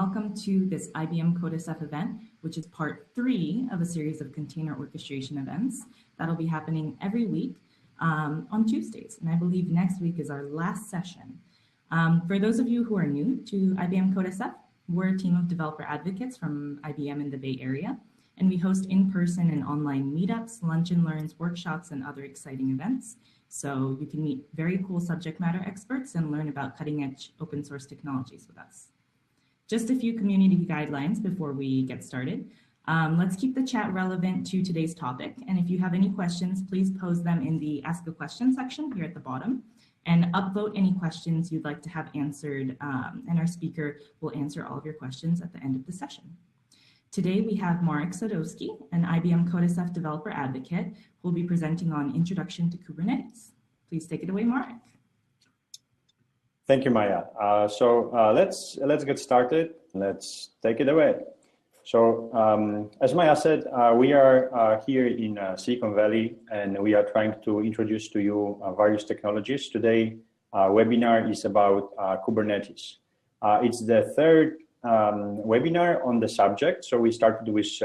welcome to this IBM CODE SF event, which is part 3 of a series of container orchestration events that'll be happening every week on Tuesdays. And I believe next week is our last session. For those of you who are new to IBM CODE SF, we're a team of developer advocates from IBM in the Bay Area, and we host in-person and online meetups, lunch and learns, workshops, and other exciting events. So you can meet very cool subject matter experts and learn about cutting-edge open source technologies with us. Just a few community guidelines before we get started. Let's keep the chat relevant to today's topic. And if you have any questions, please pose them in the Ask a Question section here at the bottom, and upvote any questions you'd like to have answered, and our speaker will answer all of your questions at the end of the session. Today we have Marek Sadowski, an IBM CODE SF developer advocate, who will be presenting on Introduction to Kubernetes. Please take it away, Marek. Thank you, Maya. Let's get started. Let's take it away. So as Maya said, we are here in Silicon Valley, and we are trying to introduce to you various technologies. Today, webinar is about Kubernetes. It's the third webinar on the subject. So we started with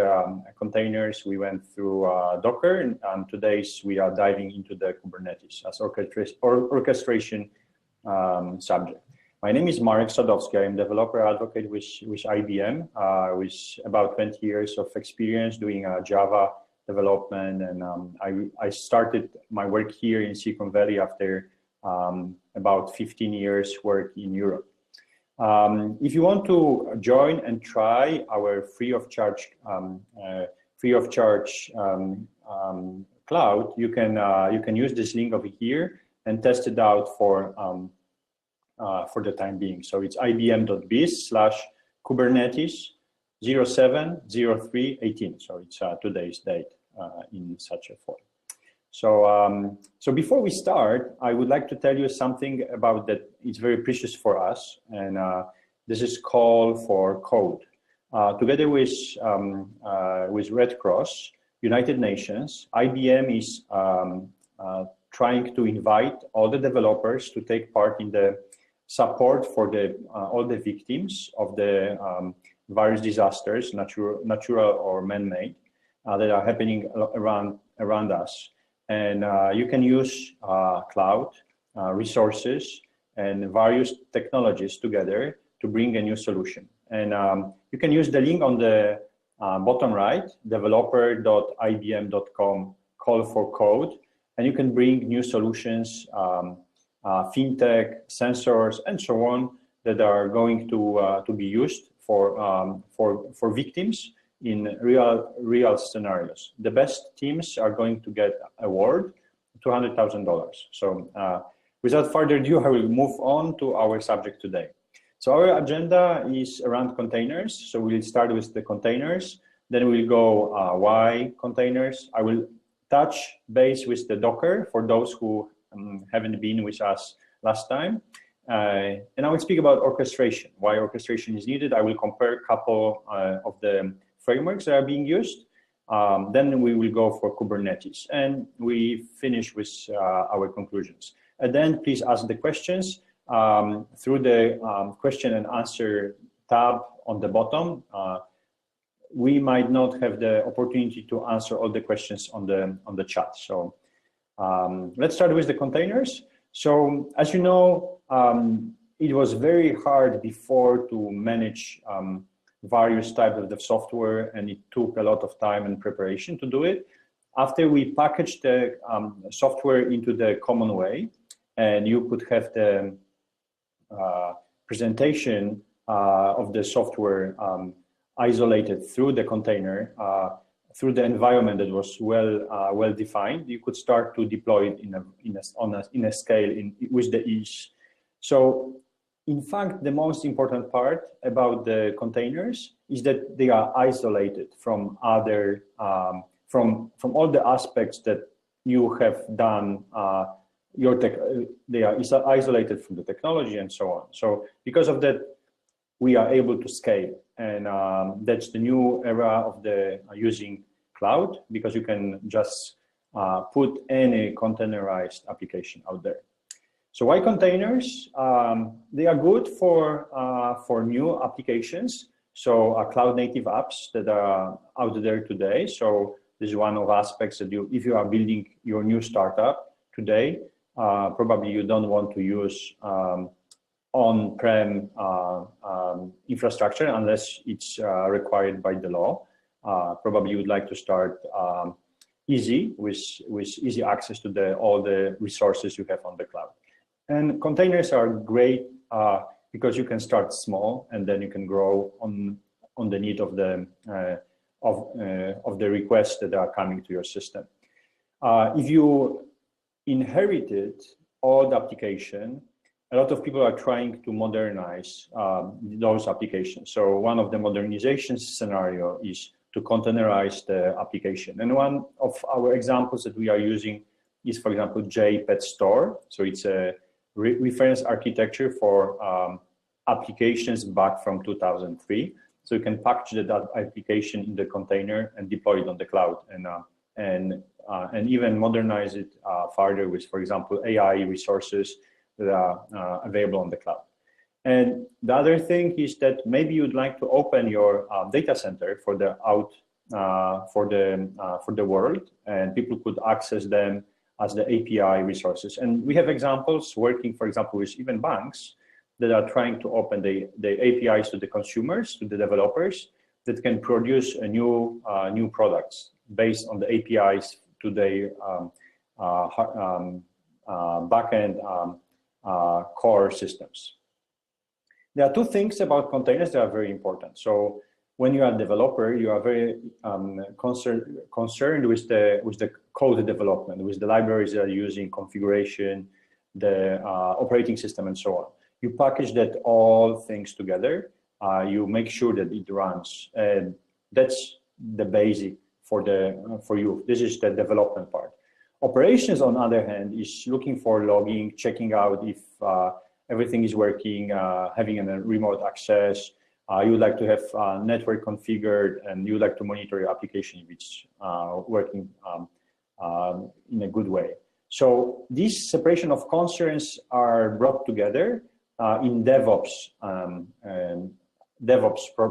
containers, we went through Docker, and today we are diving into the Kubernetes as orchestration subject. My name is Marek Sadowski. I'm developer advocate with IBM, with about 20 years of experience doing Java development, and I started my work here in Silicon Valley after about 15 years work in Europe. If you want to join and try our free of charge cloud, you can use this link over here and test it out for the time being. So it's ibm.biz/Kubernetes 07/03/18. So it's today's date in such a form. So before we start, I would like to tell you something about that. It's very precious for us, and this is call for code. Together with Red Cross, United Nations, IBM is trying to invite all the developers to take part in the support for all the victims of the various disasters, natural or man-made, that are happening around us. And you can use cloud resources and various technologies together to bring a new solution. And you can use the link on the bottom right, developer.ibm.com call for code, and you can bring new solutions, fintech, sensors, and so on, that are going to be used for victims in real scenarios. The best teams are going to get award $200,000. So without further ado, I will move on to our subject today. So our agenda is around containers. So we'll start with the containers, then we'll go why containers. I will touch base with the Docker for those who haven't been with us last time. And I will speak about orchestration, why orchestration is needed. I will compare a couple of the frameworks that are being used. Then we will go for Kubernetes, and we finish with our conclusions. And then please ask the questions through the question and answer tab on the bottom. We might not have the opportunity to answer all the questions on the chat. So let's start with the containers. So as you know, it was very hard before to manage various types of the software, and it took a lot of time and preparation to do it. After we packaged the software into the common way, and you could have the presentation of the software isolated through the container, through the environment that was well defined, you could start to deploy it in a scale with the ease. So in fact, the most important part about the containers is that they are isolated from other, from all the aspects that you have done. They are isolated from the technology and so on. So because of that, we are able to scale, and that's the new era of the using cloud, because you can just put any containerized application out there. So why containers? They are good for new applications. So cloud native apps that are out there today. So this is one of aspects that if you are building your new startup today, probably you don't want to use on-prem infrastructure unless it's required by the law. Probably you would like to start easy with easy access to all the resources you have on the cloud. And containers are great because you can start small and then you can grow on the need of the requests that are coming to your system. If you inherited old application, a lot of people are trying to modernize those applications. So one of the modernization scenario is to containerize the application. And one of our examples that we are using is, for example, JPET Store. So it's a reference architecture for applications back from 2003. So you can package that application in the container and deploy it on the cloud, and even modernize it further with, for example, AI resources that are available on the cloud. And the other thing is that maybe you'd like to open your data center for the world, and people could access them as the API resources. And we have examples working, for example, with even banks that are trying to open the APIs to the consumers, to the developers, that can produce a new products based on the APIs to the backend core systems. There are two things about containers that are very important. So when you are a developer, you are very concerned with the code development, with the libraries that are using, configuration, the operating system, and so on. You package that all things together. You make sure that it runs, and that's the basic for you. This is the development part. Operations, on the other hand, is looking for logging, checking out if everything is working, having a remote access. You would like to have network configured, and you would like to monitor your application if it's working in a good way. So this separation of concerns are brought together in DevOps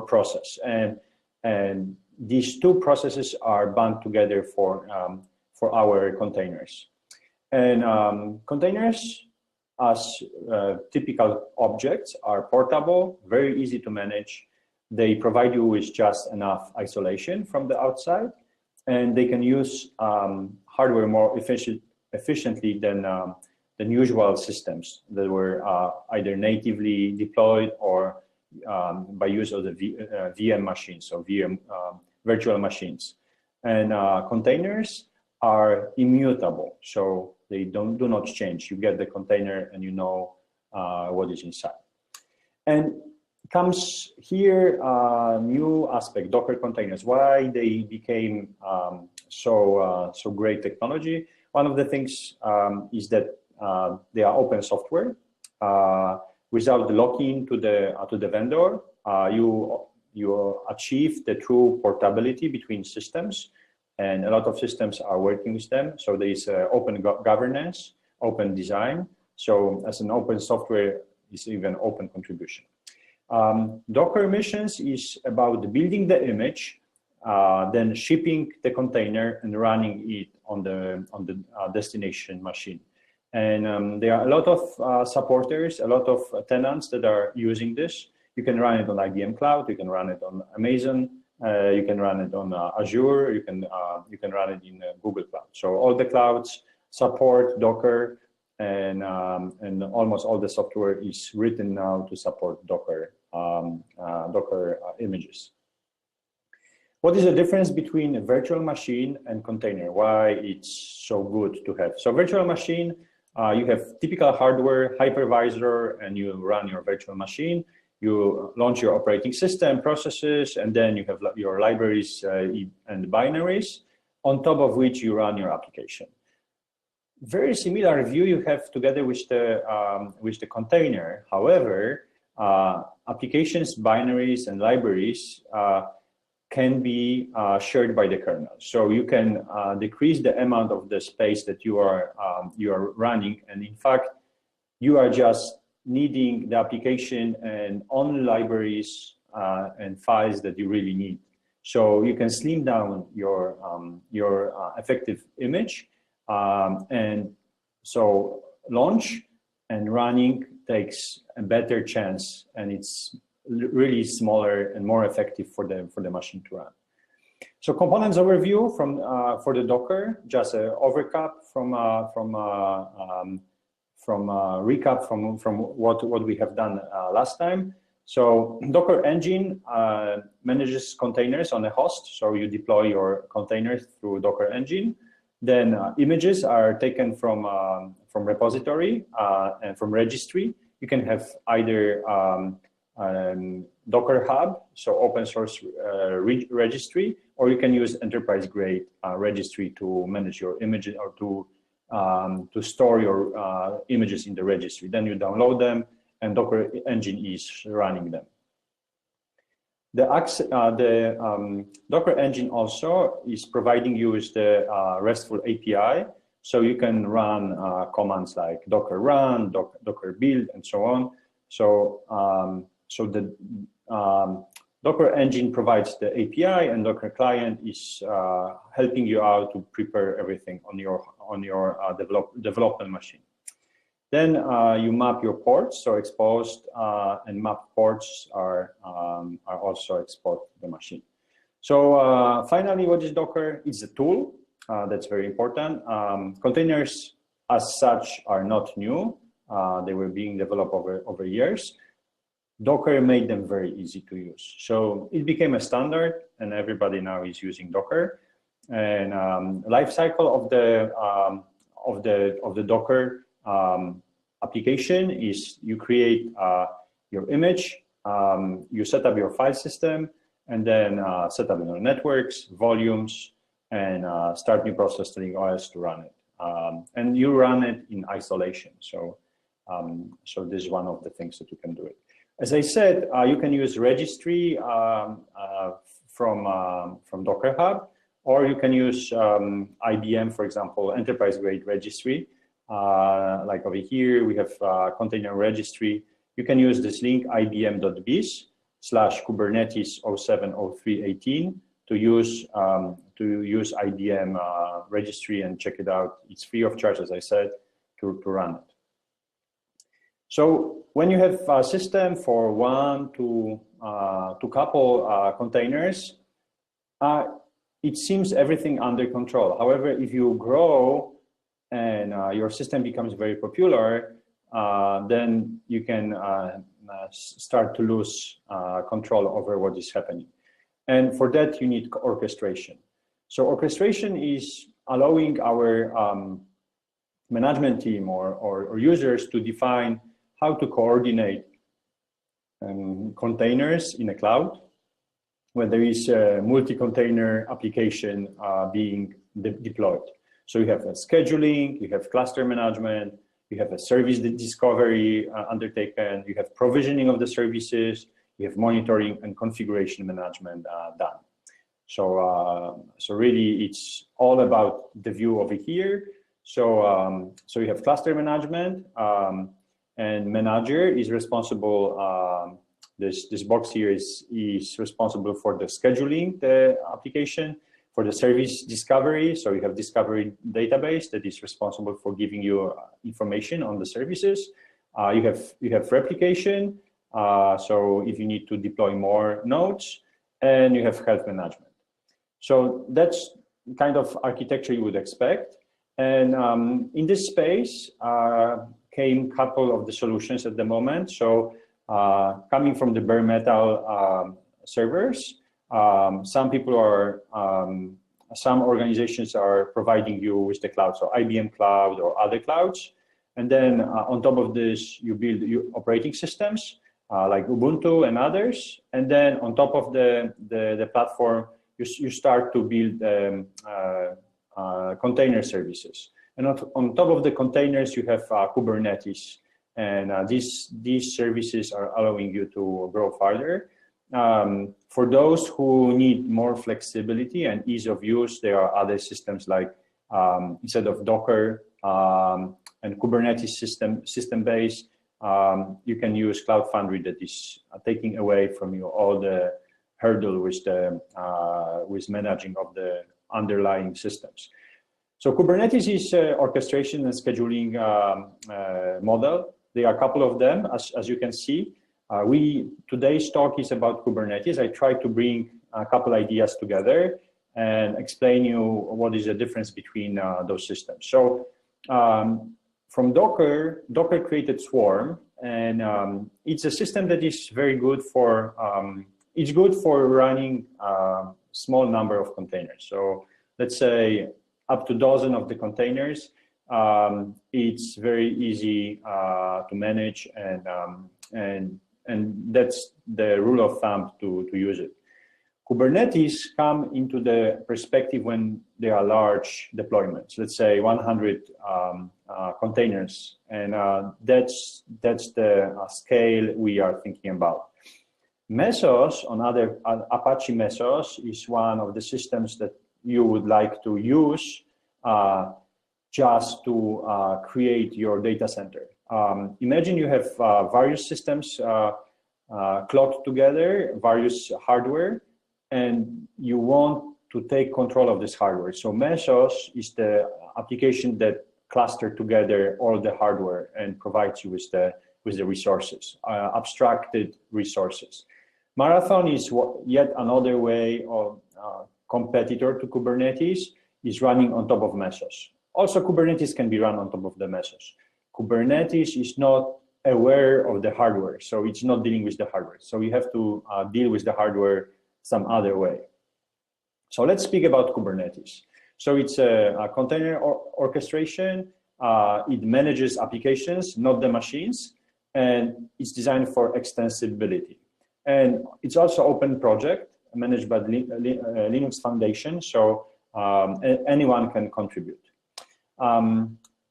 process, and these two processes are bound together for our containers. And containers, as typical objects, are portable, very easy to manage. They provide you with just enough isolation from the outside, and they can use hardware more efficiently than usual systems that were either natively deployed or by use of the VM machines, so VM virtual machines. And containers are immutable, so they do not change. You get the container and you know what is inside. And comes here a new aspect, Docker containers, why they became so great technology. One of the things is that they are open software. Without locking to the vendor, you achieve the true portability between systems, and a lot of systems are working with them. So there is open governance, open design. So as an open software, is even open contribution. Docker missions is about building the image, then shipping the container and running it on the destination machine. And there are a lot of supporters, a lot of tenants that are using this. You can run it on IBM Cloud, you can run it on Amazon, you can run it on Azure, you can run it in Google Cloud. So all the clouds support Docker, and almost all the software is written now to support Docker images. What is the difference between a virtual machine and container? Why it's so good to have? So virtual machine, you have typical hardware, hypervisor, and you run your virtual machine. You launch your operating system processes, and then you have your libraries and binaries, on top of which you run your application. Very similar view you have together with the container. However, applications, binaries, and libraries can be shared by the kernel. So you can decrease the amount of the space that you are running, and in fact, you are just needing the application and only libraries and files that you really need. So you can slim down your effective image, and so launch and running takes a better chance, and it's really smaller and more effective for the machine to run. So components overview for the Docker, just a overcap from recap from what we have done last time. So Docker engine manages containers on a host. So you deploy your containers through Docker engine. Then images are taken from repository and from registry. You can have either Docker Hub, so open source registry, or you can use enterprise grade registry to manage your images or to store your images in the registry. Then you download them, and Docker engine is running them. The Docker engine also is providing you with the RESTful API, so you can run commands like Docker run, Docker build, and so on. So the Docker engine provides the API, and Docker client is helping you out to prepare everything on your development machine. Then you map your ports, so exposed and mapped ports are also exposed to the machine. So finally, what is Docker? It's a tool that's very important. Containers as such are not new. They were being developed over years. Docker made them very easy to use. So it became a standard, and everybody now is using Docker. And life cycle of the Docker application is you create your image, you set up your file system, and then set up your networks, volumes, and start new process telling OS to run it. And you run it in isolation. So this is one of the things that you can do it. As I said, you can use registry from Docker Hub, or you can use IBM, for example, enterprise-grade registry. Like over here, we have container registry. You can use this link, ibm.biz/Kubernetes 070318 to use IBM registry and check it out. It's free of charge, as I said, to run it. So when you have a system for one to couple containers, it seems everything under control. However, if you grow and your system becomes very popular, then you can start to lose control over what is happening. And for that, you need orchestration. So orchestration is allowing our management team or users to define how to coordinate containers in a cloud when there is a multi-container application being deployed. So you have a scheduling, you have cluster management, you have a service discovery undertaken, you have provisioning of the services, you have monitoring and configuration management done. So really it's all about the view over here. So you have cluster management, and manager is responsible, this box here is responsible for the scheduling, the application, for the service discovery. So you have discovery database that is responsible for giving you information on the services. You have replication. So if you need to deploy more nodes, and you have health management. So that's kind of architecture you would expect. And in this space came a couple of the solutions at the moment. So coming from the bare metal servers, some organizations are providing you with the cloud, so IBM Cloud or other clouds. And then on top of this, you build your operating systems like Ubuntu and others. And then on top of the platform, you start to build container services. And on top of the containers, you have Kubernetes. And these services are allowing you to grow farther. For those who need more flexibility and ease of use, there are other systems like instead of Docker and Kubernetes system base, you can use Cloud Foundry that is taking away from you all the hurdle with managing of the underlying systems. So Kubernetes is orchestration and scheduling model. There are a couple of them, as you can see. Today's talk is about Kubernetes. I try to bring a couple ideas together and explain you what is the difference between those systems. So from Docker created Swarm, and it's a system that is very good for, it's good for running a small number of containers. So let's say up to a dozen of the containers. It's very easy to manage, and that's the rule of thumb to use it. Kubernetes come into the perspective when there are large deployments, let's say 100 containers, and that's the scale we are thinking about. Mesos, Apache Mesos is one of the systems that you would like to use just to create your data center. Imagine you have various systems clocked together, various hardware, and you want to take control of this hardware. So Mesos is the application that cluster together all the hardware and provides you with the resources, abstracted resources. Marathon is yet another way of competitor to Kubernetes, is running on top of Mesos. Also, Kubernetes can be run on top of the Mesos. Kubernetes is not aware of the hardware, so it's not dealing with the hardware. So you have to deal with the hardware some other way. So let's speak about Kubernetes. So it's a container orchestration. It manages applications, not the machines, and it's designed for extensibility. And it's also open project managed by Linux Foundation, so anyone can contribute.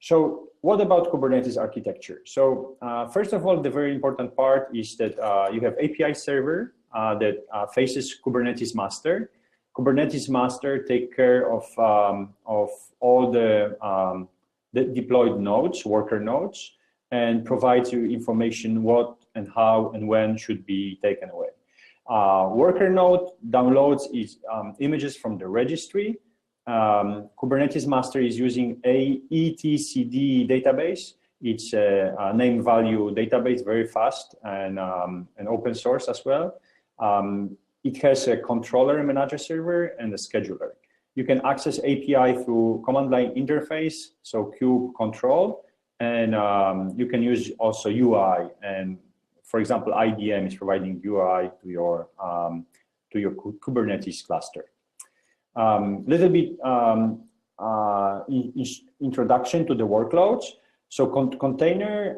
So what about Kubernetes architecture? So first of all, the very important part is that you have API server that faces Kubernetes master. Kubernetes master take care of all the deployed nodes, worker nodes, and provides you information what and how and when should be taken away. Worker node downloads images from the registry. Kubernetes master is using a etcd database. It's a name value database, very fast and open source as well. It has a controller and manager server and a scheduler. You can access API through command line interface, so kube control, and you can use also UI. And for example, IBM is providing UI to your Kubernetes cluster. Little bit introduction to the workloads. So container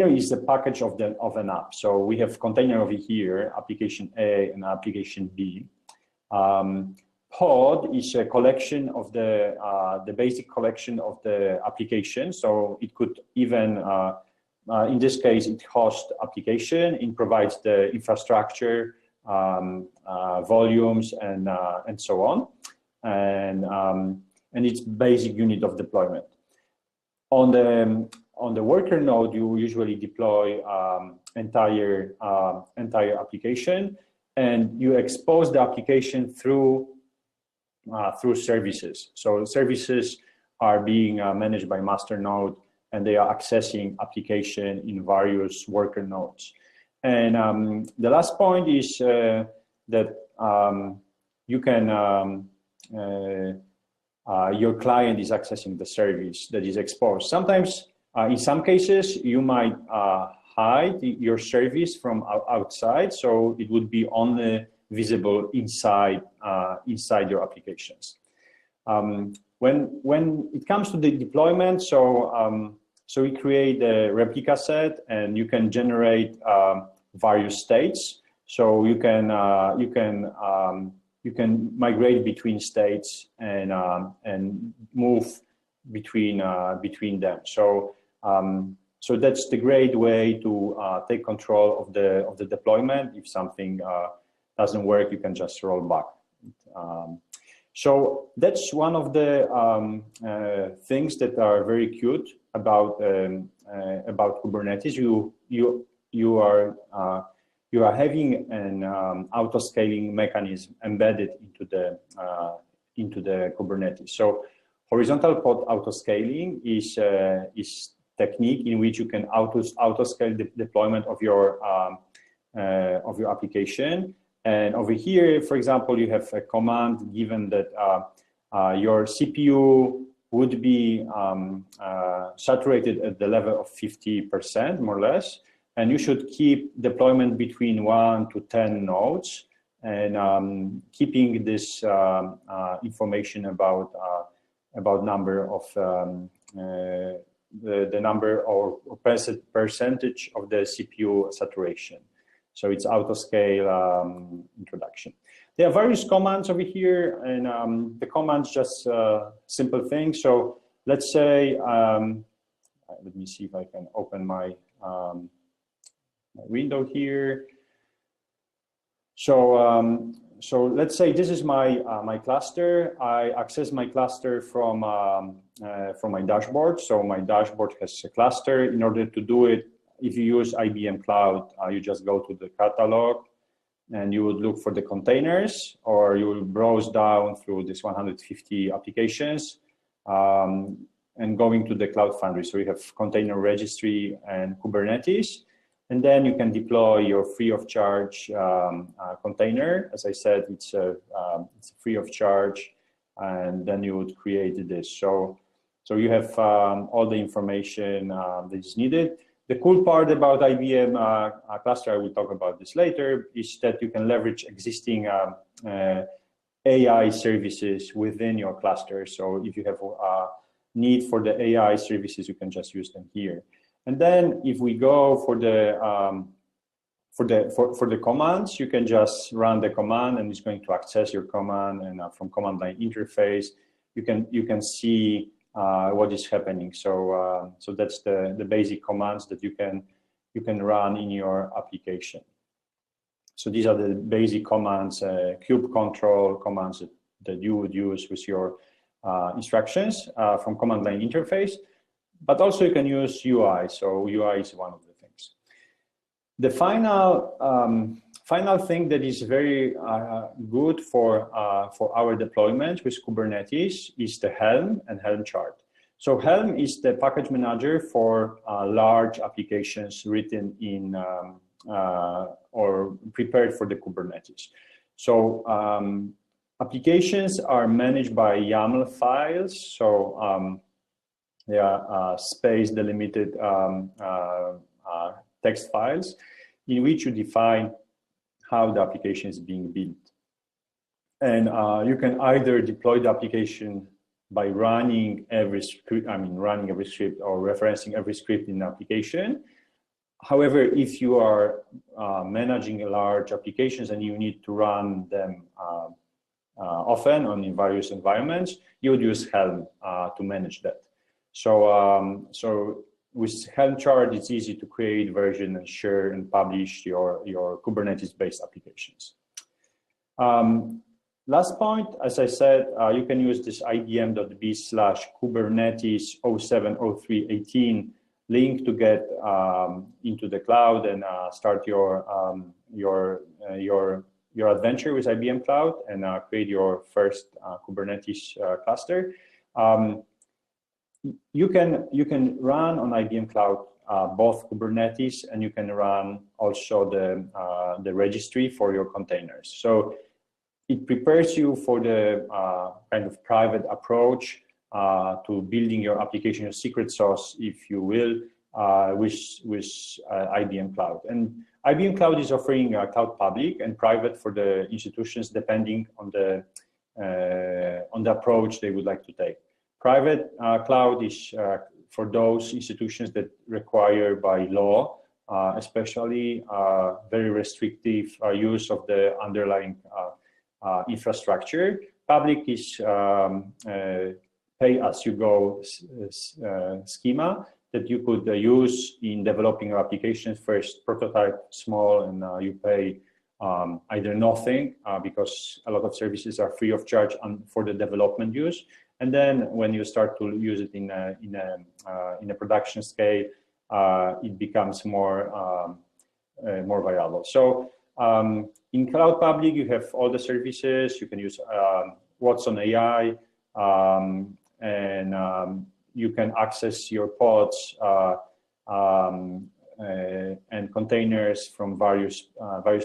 is a package of an app. So we have container over here, application A and application B. Pod is a collection of the basic collection of the application. So it could even, in this case, it hosts application. It provides the infrastructure, volumes, and so on, and it's basic unit of deployment. On the worker node, you usually deploy entire application, and you expose the application through services. So services are being managed by master node, and they are accessing application in various worker nodes. And the last point is that you can your client is accessing the service that is exposed. Sometimes, in some cases, you might hide your service from outside, so it would be only visible inside your applications. When it comes to the deployment, so we create a replica set, and you can generate various states. So you can migrate between states and move between them. So so that's the great way to take control of the deployment. If something doesn't work, you can just roll back. So that's one of the things that are very cute about Kubernetes. You are having an auto-scaling mechanism embedded into the Kubernetes. So horizontal pod auto-scaling is technique in which you can auto-scale the deployment of your application. And over here, for example, you have a command given that your CPU would be saturated at the level of 50%, more or less, and you should keep deployment between 1 to 10 nodes, and keeping this information about number of the number or percentage of the CPU saturation. So it's auto-scale introduction. There are various commands over here, and the commands just simple things. So let's say, let me see if I can open my, my window here. So so let's say this is my my cluster. I access my cluster from my dashboard. So my dashboard has a cluster. In order to do it, if you use IBM Cloud, you just go to the catalog and you would look for the containers, or you will browse down through this 150 applications and going to the Cloud Foundry. So you have container registry and Kubernetes, and then you can deploy your free of charge container. As I said, it's free of charge, and then you would create this. So you have all the information that is needed. The cool part about IBM cluster, I will talk about this later, is that you can leverage existing AI services within your cluster. So if you have a need for the AI services, you can just use them here. And then if we go for the commands, you can just run the command, and it's going to access your command, and from command line interface, you can see what is happening. So so that's the basic commands that you can run in your application. So these are the basic commands, kube control commands that you would use with your instructions from command line interface. But also you can use UI. So UI is one of the things. The final thing that is very good for our deployment with Kubernetes is the Helm and Helm chart. So Helm is the package manager for large applications written in or prepared for the Kubernetes. So applications are managed by YAML files. So they are space delimited text files in which you define how the application is being built. And you can either deploy the application by running every script, running every script or referencing every script in the application. However, if you are managing large applications and you need to run them often in various environments, you would use Helm to manage that. So, so with Helm chart, it's easy to create, version, and share and publish your Kubernetes-based applications. Last point, as I said, you can use this ibm.b/Kubernetes 070318 link to get into the cloud and start your adventure with IBM Cloud and create your first Kubernetes cluster. You can run on IBM Cloud both Kubernetes, and you can run also the registry for your containers. So it prepares you for the kind of private approach to building your application, your secret sauce, if you will, with IBM Cloud. And IBM Cloud is offering cloud public and private for the institutions, depending on the approach they would like to take. Private cloud is for those institutions that require by law, especially very restrictive use of the underlying infrastructure. Public is pay-as-you-go schema that you could use in developing your applications. First prototype small, and you pay either nothing, because a lot of services are free of charge for the development use. And then when you start to use it in a production scale, it becomes more viable. So in Cloud Public, you have all the services. You can use Watson AI, and you can access your pods and containers from various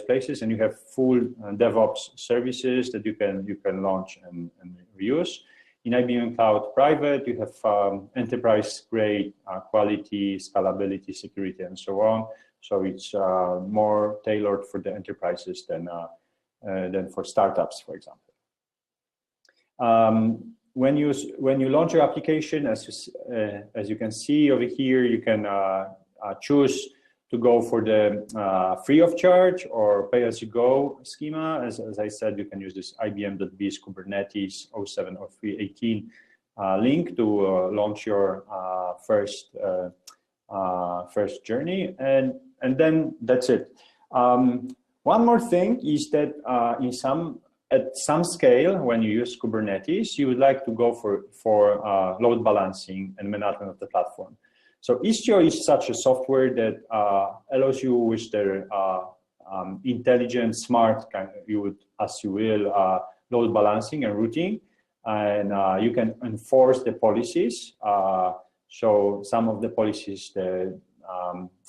places, and you have full DevOps services that you can launch and reuse. In IBM Cloud Private, you have enterprise-grade quality, scalability, security, and so on. So it's more tailored for the enterprises than for startups, for example. When you launch your application, as you can see over here, you can choose to go for the free of charge or pay-as-you-go schema. As I said, you can use this IBM.biz Kubernetes 07/03/18 link to launch your first journey, and then that's it. One more thing is that at some scale, when you use Kubernetes, you would like to go for load balancing and management of the platform. So Istio is such a software that allows you with the intelligent, smart, load balancing and routing, and you can enforce the policies. So some of the policies that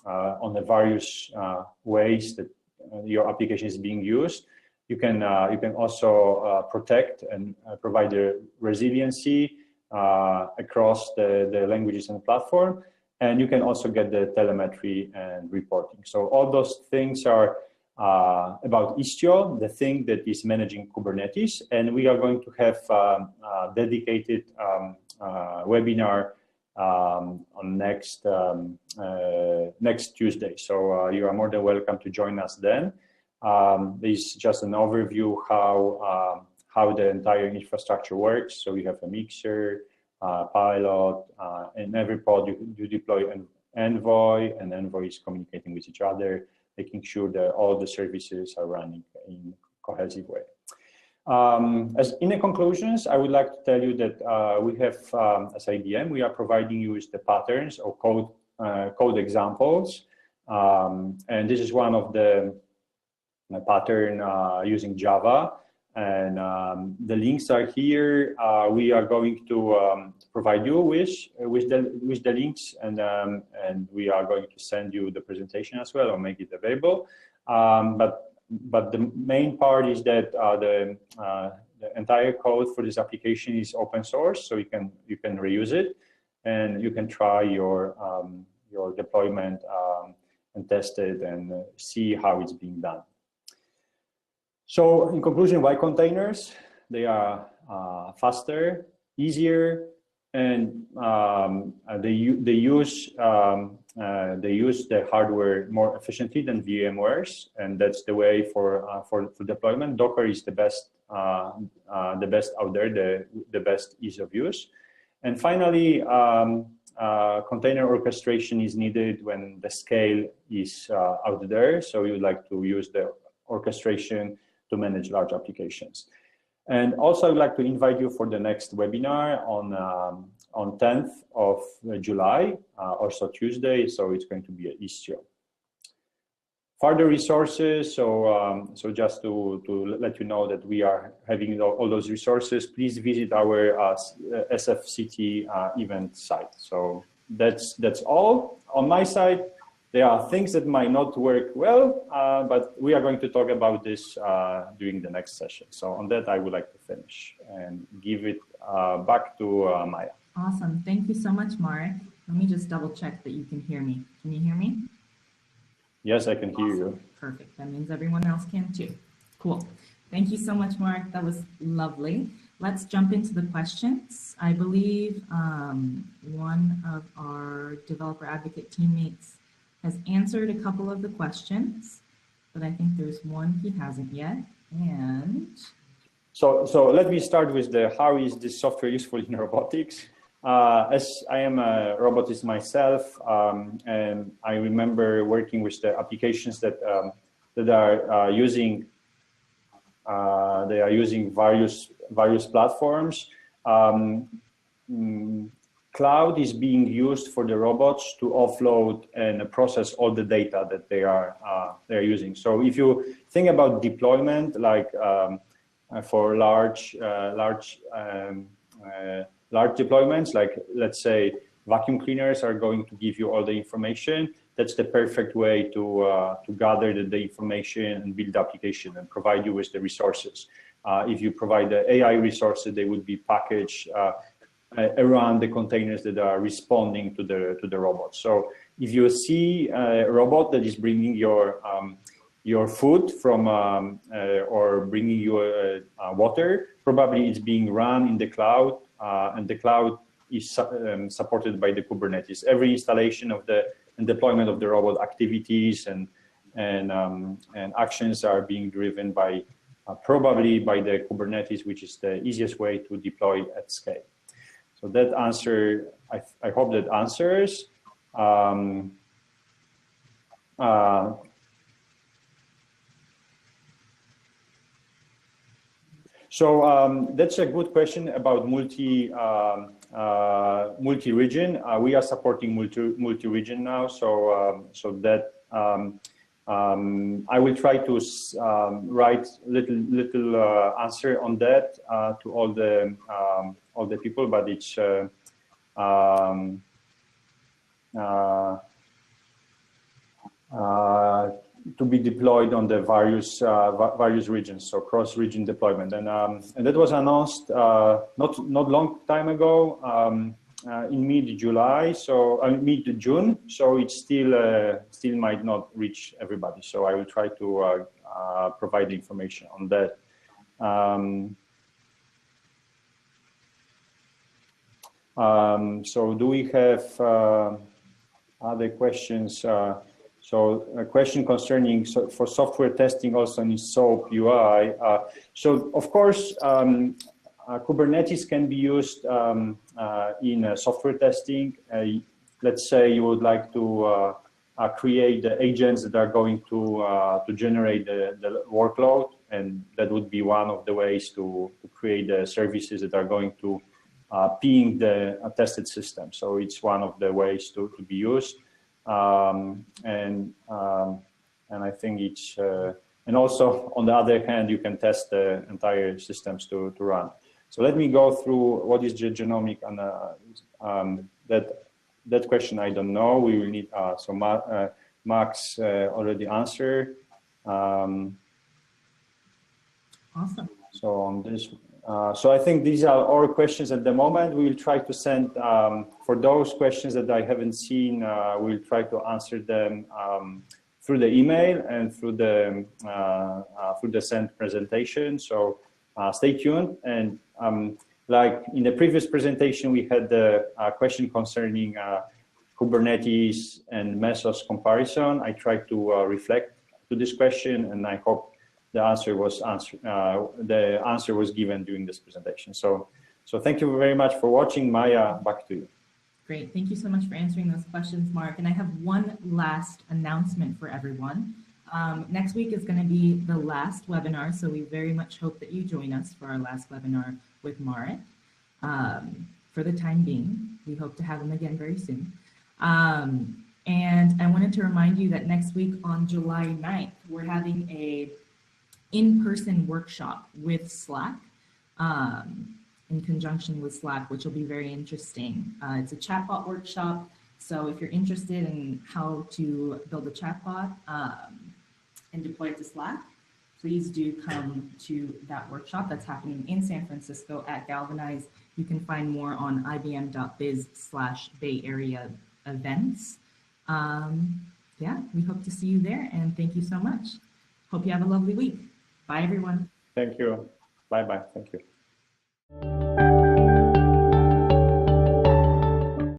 on the various ways that your application is being used. You can also protect and provide the resiliency across the languages and platform. And you can also get the telemetry and reporting. So all those things are about Istio, the thing that is managing Kubernetes. And we are going to have a dedicated webinar on next Tuesday. So you are more than welcome to join us then. This is just an overview how the entire infrastructure works. So you have a mixer, pilot, and every pod you deploy an Envoy, and Envoy is communicating with each other, making sure that all the services are running in a cohesive way. As in the conclusions, I would like to tell you that we have, as IBM, we are providing you with the patterns or code examples, and this is one of the pattern using Java. And the links are here. We are going to provide you with the links, and we are going to send you the presentation as well or make it available. But the main part is that the entire code for this application is open source, so you can reuse it, and you can try your deployment and test it and see how it's being done. So in conclusion, why containers? They are faster, easier, and they use the hardware more efficiently than VMware's, and that's the way for deployment. Docker is the best out there, the best ease of use. And finally, container orchestration is needed when the scale is out there. So you would like to use the orchestration to manage large applications. And also I'd like to invite you for the next webinar on 10th of July, also Tuesday, so it's going to be at Istio. Further resources, so just to let you know that we are having all those resources, please visit our SFCT event site. So that's all on my side. There are things that might not work well, but we are going to talk about this during the next session. So on that, I would like to finish and give it back to Maya. Awesome. Thank you so much, Marek. Let me just double check that you can hear me. Can you hear me? Yes, I can hear you. Perfect. That means everyone else can too. Cool. Thank you so much, Marek. That was lovely. Let's jump into the questions. I believe one of our developer advocate teammates has answered a couple of the questions, but I think there's one he hasn't yet. And so let me start with how is this software useful in robotics? As I am a robotist myself, and I remember working with the applications that that are using various platforms. Cloud is being used for the robots to offload and process all the data that they're using. So if you think about deployment, like for large deployments, like let's say vacuum cleaners are going to give you all the information. That's the perfect way to gather the information and build the application and provide you with the resources. If you provide the AI resources, they would be packaged around the containers that are responding to the robot. So if you see a robot that is bringing your food from or bringing you water, probably it's being run in the cloud, and the cloud is supported by the Kubernetes. Every installation of and deployment of the robot activities and actions are being driven by probably by the Kubernetes, which is the easiest way to deploy at scale. So that answer, I hope that answers. So that's a good question about multi-region. We are supporting multi-region now, so that I will try to write little answer on that to all the people, but it's to be deployed on the various regions, so cross-region deployment, and that was announced not long time ago in mid-July, so mid-June. So it still might not reach everybody. So I will try to provide the information on that. So do we have other questions? So a question concerning for software testing also in SOAP UI. So of course, Kubernetes can be used in software testing. Let's say you would like to create the agents that are going to generate the workload, and that would be one of the ways to create the services that are going to ping the tested system. So it's one of the ways to be used. And I think it's and also on the other hand, you can test the entire systems to run. So let me go through what is the genomic and that question I don't know. We will need so Max already answered. Awesome. So on this. So I think these are all questions at the moment. We will try to send, for those questions that I haven't seen, we'll try to answer them through the email and through the sent presentation. So stay tuned. And like in the previous presentation, we had the question concerning Kubernetes and Mesos comparison. I tried to reflect to this question, and I hope the answer was given during this presentation. So thank you very much for watching. Maya, back to you. Great. Thank you so much for answering those questions, Mark. And I have one last announcement for everyone. Next week is going to be the last webinar, so we very much hope that you join us for our last webinar with Marek. For the time being, we hope to have him again very soon. And I wanted to remind you that next week on July 9th, we're having a in-person workshop with Slack, in conjunction with Slack, which will be very interesting. It's a chatbot workshop, so if you're interested in how to build a chatbot and deploy it to Slack, please do come to that workshop. That's happening in San Francisco at Galvanize. You can find more on ibm.biz/Bay Area events. Yeah, we hope to see you there, and thank you so much. Hope you have a lovely week. Bye, everyone. Thank you. Bye-bye. Thank you.